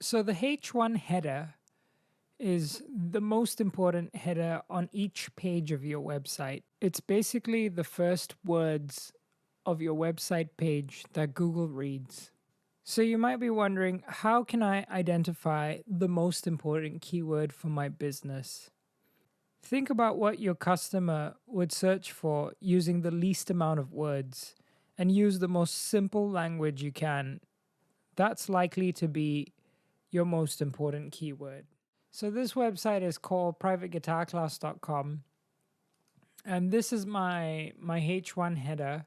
So the H1 header is the most important header on each page of your website. It's basically the first words of your website page that Google reads. So you might be wondering, how can I identify the most important keyword for my business? Think about what your customer would search for using the least amount of words and use the most simple language you can. That's likely to be your most important keyword. So this website is called privateguitarclass.com, and this is my H1 header.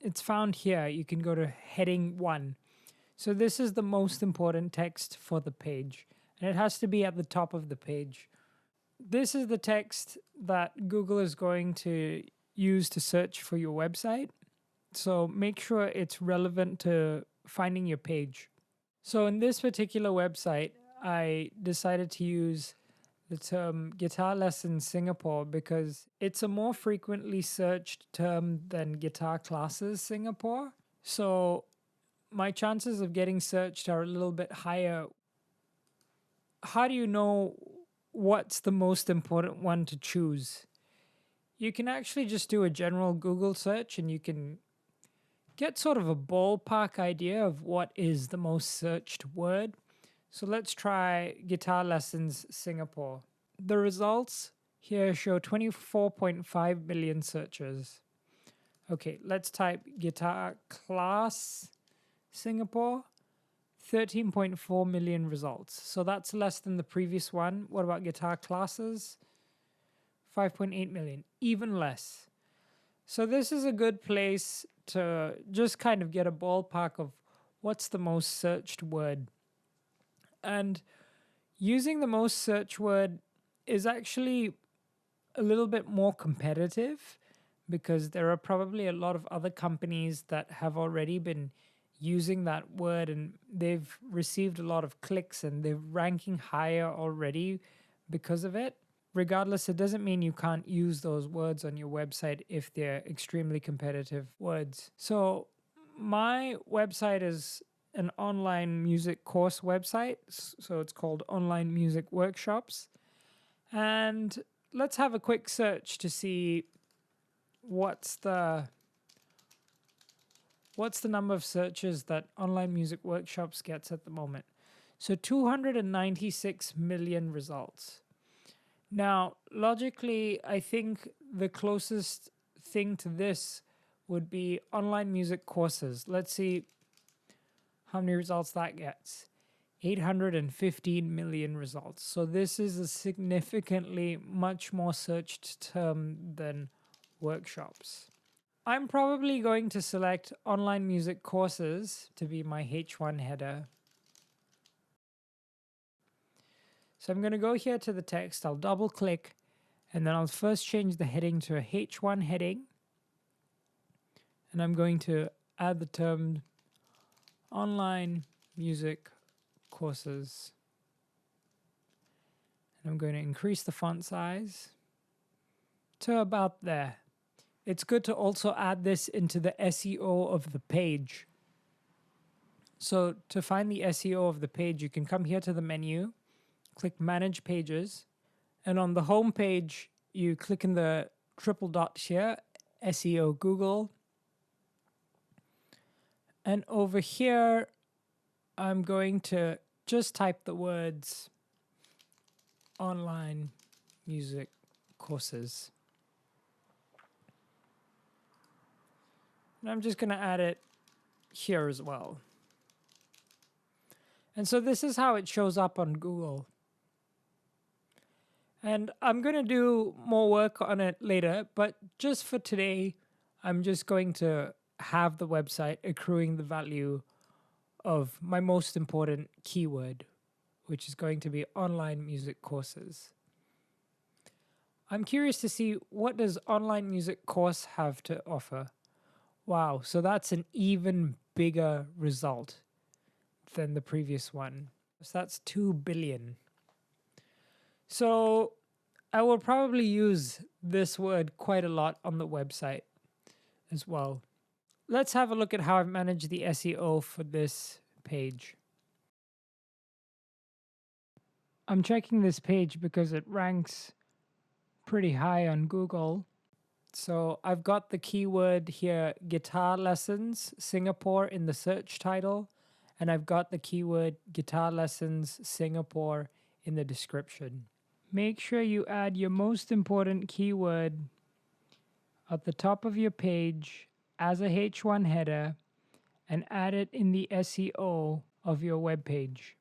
It's found here. You can go to heading 1. So this is the most important text for the page, and it has to be at the top of the page. This is the text that Google is going to use to search for your website. So make sure it's relevant to finding your page. So in this particular website, I decided to use the term Guitar Lessons Singapore because it's a more frequently searched term than Guitar Classes Singapore. So my chances of getting searched are a little bit higher. How do you know what's the most important one to choose? You can actually just do a general Google search and you can get sort of a ballpark idea of what is the most searched word. So let's try Guitar Lessons Singapore. The results here show 24.5 million searches. Okay, let's type Guitar Class Singapore, 13.4 million results. So that's less than the previous one. What about Guitar Classes? 5.8 million, even less. So this is a good place to just kind of get a ballpark of what's the most searched word. And using the most searched word is actually a little bit more competitive because there are probably a lot of other companies that have already been using that word and they've received a lot of clicks and they're ranking higher already because of it. Regardless, it doesn't mean you can't use those words on your website if they're extremely competitive words. So my website is an online music course website. So it's called Online Music Workshops. And let's have a quick search to see what's the number of searches that Online Music Workshops gets at the moment. So 296 million results. Now, logically, I think the closest thing to this would be online music courses. Let's see how many results that gets. 815 million results. So this is a significantly much more searched term than workshops. I'm probably going to select online music courses to be my H1 header. So I'm going to go here to the text, I'll double click, and then I'll first change the heading to a H1 heading. And I'm going to add the term online music courses. And I'm going to increase the font size to about there. It's good to also add this into the SEO of the page. So to find the SEO of the page, you can come here to the menu, click Manage Pages, and on the home page, you click in the triple dot here, SEO Google. And over here, I'm going to just type the words online music courses. And I'm just going to add it here as well. And so this is how it shows up on Google. And I'm going to do more work on it later, but just for today, I'm just going to have the website accruing the value of my most important keyword, which is going to be online music courses. I'm curious to see, what does online music course have to offer? Wow, so that's an even bigger result than the previous one. So that's 2 billion. So I will probably use this word quite a lot on the website as well. let's have a look at how I've managed the SEO for this page. I'm checking this page because it ranks pretty high on Google. So I've got the keyword here, guitar lessons Singapore, in the search title, and I've got the keyword guitar lessons Singapore in the description. Make sure you add your most important keyword at the top of your page as a H1 header and add it in the SEO of your web page.